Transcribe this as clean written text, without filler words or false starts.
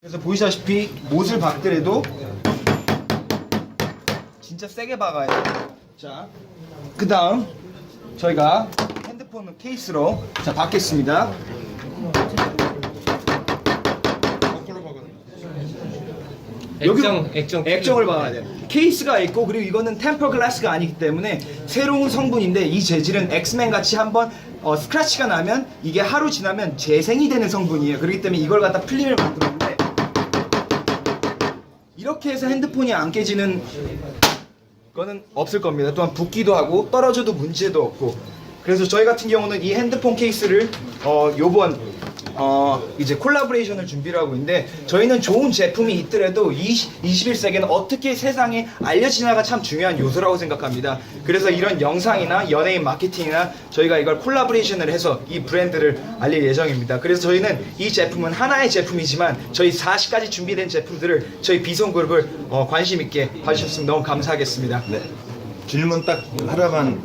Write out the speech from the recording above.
그래서 보시다시피 못을 박더라도 진짜 세게 박아야 돼요. 자, 그 다음 저희가 핸드폰 케이스로 자 박겠습니다. 액정을 박아야 돼요. 케이스가 있고 그리고 이거는 템퍼 글라스가 아니기 때문에 새로운 성분인데 이 재질은 엑스맨 같이 한번 스크래치가 나면 이게 하루 지나면 재생이 되는 성분이에요. 그렇기 때문에 이걸 갖다 필름을 만들었는데 이렇게 해서 핸드폰이 안 깨지는 거는 없을 겁니다. 또한 붓기도 하고 떨어져도 문제도 없고. 그래서 저희 같은 경우는 이 핸드폰 케이스를 요번 이제 콜라보레이션을 준비를 하고 있는데 저희는 좋은 제품이 있더라도 21세기는 어떻게 세상에 알려지나가 참 중요한 요소라고 생각합니다. 그래서 이런 영상이나 연예인 마케팅이나 저희가 이걸 콜라보레이션을 해서 이 브랜드를 알릴 예정입니다. 그래서 저희는 이 제품은 하나의 제품이지만 저희 40가지 준비된 제품들을 저희 비송그룹을 관심 있게 봐주셨으면 너무 감사하겠습니다. 네. 질문 딱 하나만